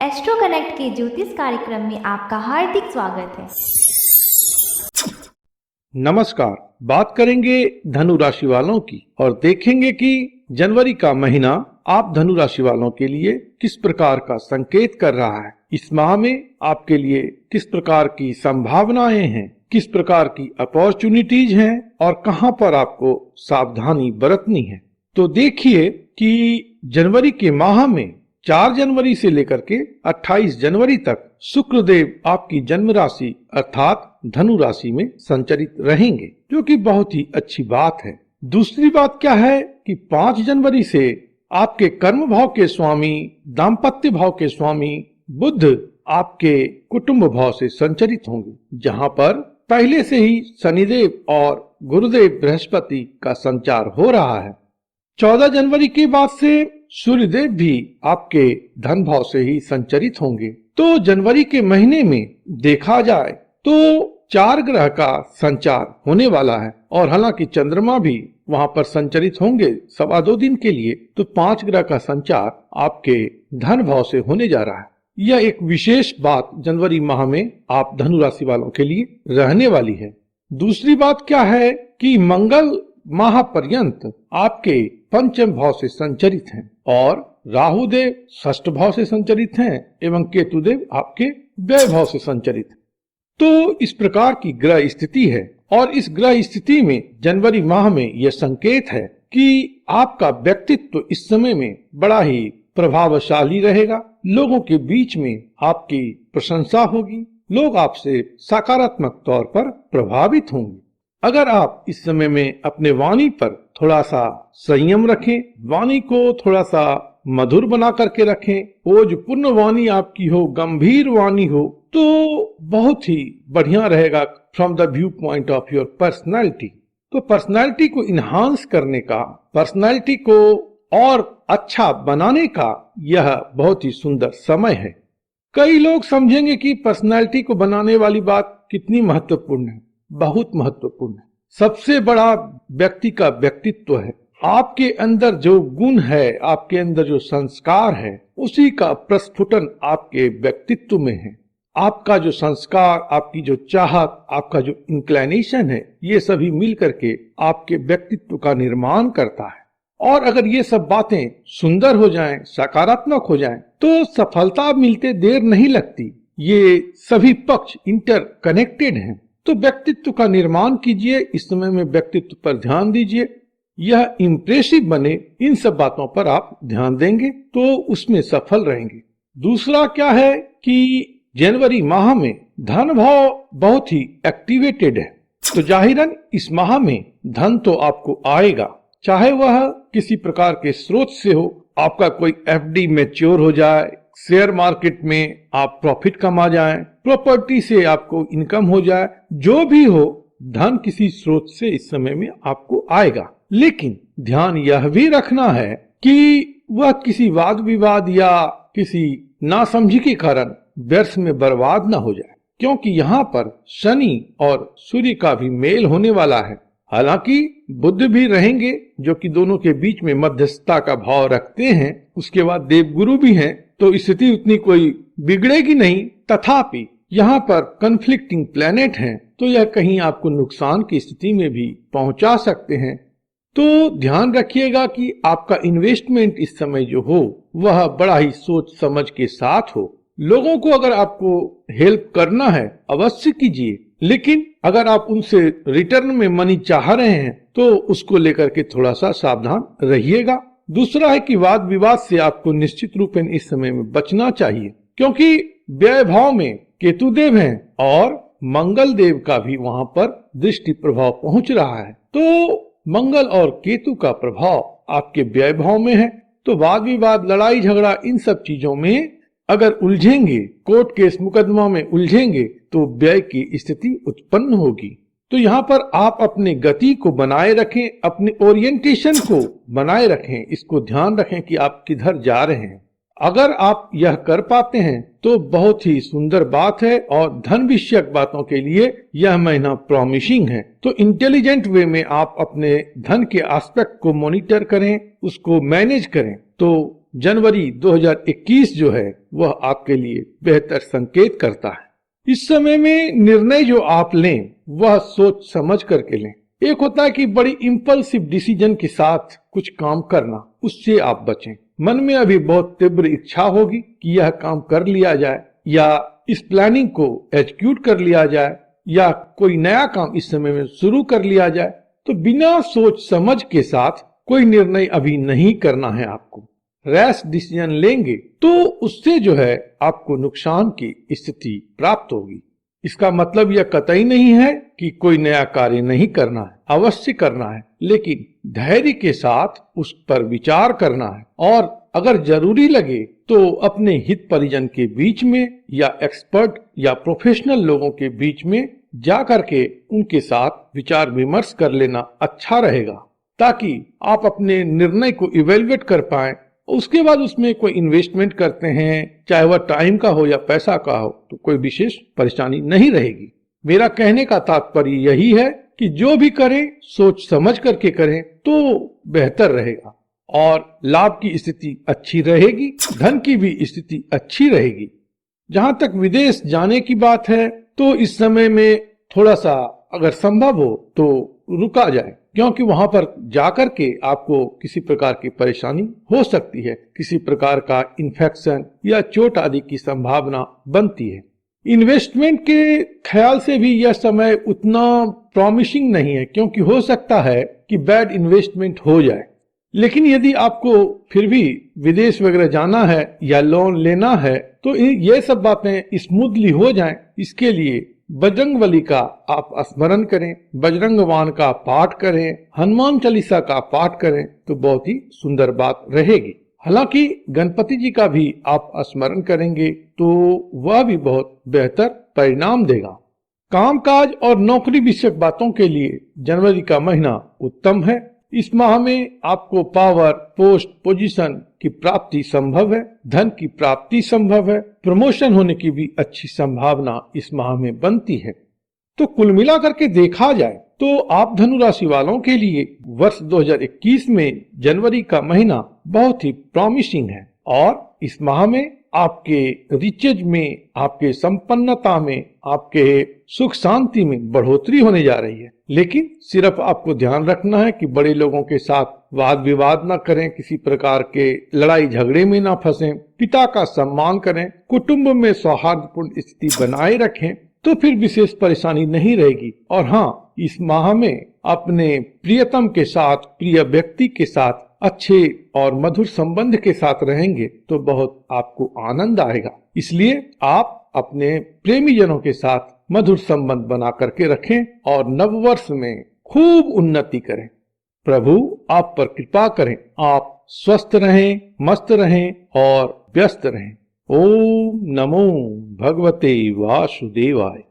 Astro connect के ज्योतिष कार्यक्रम में आपका हार्दिक स्वागत है। नमस्कार। बात करेंगे धनु राशि वालों की और देखेंगे कि जनवरी का महीना आप धनु राशि वालों के लिए किस प्रकार का संकेत कर रहा है। इस माह में आपके लिए किस प्रकार की संभावनाएं हैं, किस प्रकार की अपॉर्चुनिटीज हैं और कहां पर आपको सावधानी बरतनी है। तो देखिए कि जनवरी के माह में 4 जनवरी से लेकर के 28 जनवरी तक शुक्रदेव आपकी जन्म राशि अर्थात धनु राशि में संचरित रहेंगे, जो कि बहुत ही अच्छी बात है। दूसरी बात क्या है कि 5 जनवरी से आपके कर्म भाव के स्वामी, दाम्पत्य भाव के स्वामी बुध आपके कुटुंब भाव से संचरित होंगे, जहां पर पहले से ही शनिदेव और गुरुदेव बृहस्पति का संचार हो रहा है। 14 जनवरी के बाद से सूर्यदेव भी आपके धन भाव से ही संचरित होंगे। तो जनवरी के महीने में देखा जाए तो 4 ग्रह का संचार होने वाला है और हालांकि चंद्रमा भी वहां पर संचरित होंगे 2.25 दिन के लिए, तो 5 ग्रह का संचार आपके धन भाव से होने जा रहा है। यह एक विशेष बात जनवरी माह में आप धनु राशि वालों के लिए रहने वाली है। दूसरी बात क्या है कि मंगल माह पर्यंत आपके पंचम भाव से संचरित हैं और राहु देव षष्ठ भाव से संचरित हैं एवं केतु देव आपके व्यय भाव से संचरित। तो इस प्रकार की ग्रह स्थिति है और इस ग्रह स्थिति में जनवरी माह में यह संकेत है कि आपका व्यक्तित्व इस समय में बड़ा ही प्रभावशाली रहेगा। लोगों के बीच में आपकी प्रशंसा होगी, लोग आपसे सकारात्मक तौर पर प्रभावित होंगे। अगर आप इस समय में अपने वाणी पर थोड़ा सा संयम रखें, वाणी को थोड़ा सा मधुर बना करके रखें, ओजपूर्ण वाणी आपकी हो, गंभीर वाणी हो, तो बहुत ही बढ़िया रहेगा from the view point of your personality. तो पर्सनैलिटी को इन्हांस करने का, पर्सनैलिटी को और अच्छा बनाने का यह बहुत ही सुंदर समय है। कई लोग समझेंगे कि पर्सनैलिटी को बनाने वाली बात कितनी महत्वपूर्ण है। बहुत महत्वपूर्ण है। सबसे बड़ा व्यक्ति का व्यक्तित्व है। आपके अंदर जो गुण है, आपके अंदर जो संस्कार है, उसी का प्रस्फुटन आपके व्यक्तित्व में है। आपका जो संस्कार, आपकी जो चाहत, आपका जो इंक्लिनेशन है, ये सभी मिल करके आपके व्यक्तित्व का निर्माण करता है। और अगर ये सब बातें सुंदर हो जाएं, सकारात्मक हो जाएं, तो सफलता मिलते देर नहीं लगती। ये सभी पक्ष इंटरकनेक्टेड हैं। तो व्यक्तित्व का निर्माण कीजिए, इस समय में व्यक्तित्व पर ध्यान दीजिए, यह इम्प्रेसिव बने, इन सब बातों पर आप ध्यान देंगे तो उसमें सफल रहेंगे। दूसरा क्या है कि जनवरी माह में धन भाव बहुत ही एक्टिवेटेड है, तो जाहिरन इस माह में धन तो आपको आएगा, चाहे वह किसी प्रकार के स्रोत से हो। आपका कोई एफडी मैच्योर हो जाए, शेयर मार्केट में आप प्रॉफिट कमा जाएं, प्रॉपर्टी से आपको इनकम हो जाए, जो भी हो, धन किसी स्रोत से इस समय में आपको आएगा। लेकिन ध्यान यह भी रखना है कि वह किसी वाद विवाद या किसी नासमझी के कारण व्यर्थ में बर्बाद न हो जाए, क्योंकि यहाँ पर शनि और सूर्य का भी मेल होने वाला है। हालांकि बुध भी रहेंगे, जो कि दोनों के बीच में मध्यस्थता का भाव रखते हैं। उसके बाद देवगुरु भी हैं, तो स्थिति उतनी कोई बिगड़ेगी नहीं। तथापि यहाँ पर कन्फ्लिक्टिंग प्लैनेट हैं, तो यह कहीं आपको नुकसान की स्थिति में भी पहुंचा सकते हैं। तो ध्यान रखिएगा कि आपका इन्वेस्टमेंट इस समय जो हो वह बड़ा ही सोच समझ के साथ हो। लोगों को अगर आपको हेल्प करना है अवश्य कीजिए, लेकिन अगर आप उनसे रिटर्न में मनी चाह रहे हैं तो उसको लेकर के थोड़ा सा सावधान रहिएगा। दूसरा है कि वाद विवाद से आपको निश्चित रूप में इस समय में बचना चाहिए, क्योंकि व्यय भाव में केतु देव हैं और मंगल देव का भी वहां पर दृष्टि प्रभाव पहुंच रहा है। तो मंगल और केतु का प्रभाव आपके व्यय भाव में है, तो वाद विवाद, लड़ाई झगड़ा, इन सब चीजों में अगर उलझेंगे, कोर्ट केस मुकदमा में उलझेंगे, तो व्यय की स्थिति उत्पन्न होगी। तो यहाँ पर आप अपने गति को बनाए रखें, अपने ओरिएंटेशन को बनाए रखें, इसको ध्यान रखें कि आप किधर जा रहे हैं। अगर आप यह कर पाते हैं तो बहुत ही सुंदर बात है और धन विषयक बातों के लिए यह महीना प्रॉमिसिंग है। तो इंटेलिजेंट वे में आप अपने धन के एस्पेक्ट को मॉनिटर करें, उसको मैनेज करें, तो जनवरी 2021 जो है वह आपके लिए बेहतर संकेत करता है। इस समय में निर्णय जो आप लें वह सोच समझ करके लें। एक होता है कि बड़ी इम्पल्सिव डिसीजन के साथ कुछ काम करना, उससे आप बचें। मन में अभी बहुत तीव्र इच्छा होगी कि यह काम कर लिया जाए या इस प्लानिंग को एग्जीक्यूट कर लिया जाए या कोई नया काम इस समय में शुरू कर लिया जाए, तो बिना सोच समझ के साथ कोई निर्णय अभी नहीं करना है। आपको रैश डिसीजन लेंगे तो उससे जो है आपको नुकसान की स्थिति प्राप्त होगी। इसका मतलब यह कतई नहीं है कि कोई नया कार्य नहीं करना है, अवश्य करना है, लेकिन धैर्य के साथ उस पर विचार करना है और अगर जरूरी लगे तो अपने हित परिजन के बीच में या एक्सपर्ट या प्रोफेशनल लोगों के बीच में जा करके उनके साथ विचार विमर्श कर लेना अच्छा रहेगा, ताकि आप अपने निर्णय को इवेल्युएट कर पाएं। उसके बाद उसमें कोई इन्वेस्टमेंट करते हैं, चाहे वह टाइम का हो या पैसा का हो, तो कोई विशेष परेशानी नहीं रहेगी। मेरा कहने का तात्पर्य यही है कि जो भी करें सोच समझ करके करें तो बेहतर रहेगा और लाभ की स्थिति अच्छी रहेगी, धन की भी स्थिति अच्छी रहेगी। जहां तक विदेश जाने की बात है तो इस समय में थोड़ा सा अगर संभव हो तो रुका जाए, क्योंकि वहां पर जाकर के आपको किसी प्रकार की परेशानी हो सकती है, किसी प्रकार का इन्फेक्शन या चोट आदि की संभावना बनती है। इन्वेस्टमेंट के ख्याल से भी यह समय उतना प्रॉमिसिंग नहीं है, क्योंकि हो सकता है कि बैड इन्वेस्टमेंट हो जाए। लेकिन यदि आपको फिर भी विदेश वगैरह जाना है या लोन लेना है तो ये सब बातें स्मूथली हो जाएं, इसके लिए बजरंगबली का आप स्मरण करें, बजरंगवान का पाठ करें, हनुमान चालीसा का पाठ करें तो बहुत ही सुंदर बात रहेगी। हालांकि गणपति जी का भी आप स्मरण करेंगे तो वह भी बहुत बेहतर परिणाम देगा। कामकाज और नौकरी विषयक बातों के लिए जनवरी का महीना उत्तम है। इस माह में आपको पावर, पोस्ट, पोजीशन की प्राप्ति संभव है, धन की प्राप्ति संभव है, प्रमोशन होने की भी अच्छी संभावना इस माह में बनती है। तो कुल मिलाकर के देखा जाए तो आप धनु राशि वालों के लिए वर्ष 2021 में जनवरी का महीना बहुत ही प्रॉमिसिंग है और इस माह में आपके रिचेज में, आपके संपन्नता में, आपके सुख शांति में बढ़ोतरी होने जा रही है। लेकिन सिर्फ आपको ध्यान रखना है कि बड़े लोगों के साथ वाद विवाद न करें, किसी प्रकार के लड़ाई झगड़े में न फंसें, पिता का सम्मान करें, कुटुंब में सौहार्दपूर्ण स्थिति बनाए रखें तो फिर विशेष परेशानी नहीं रहेगी। और हाँ, इस माह में अपने प्रियतम के साथ, प्रिय व्यक्ति के साथ अच्छे और मधुर संबंध के साथ रहेंगे तो बहुत आपको आनंद आएगा। इसलिए आप अपने प्रेमी जनों के साथ मधुर संबंध बना करके रखें और नववर्ष में खूब उन्नति करें। प्रभु आप पर कृपा करें, आप स्वस्थ रहें, मस्त रहें और व्यस्त रहें। ओम नमो भगवते वासुदेवाय।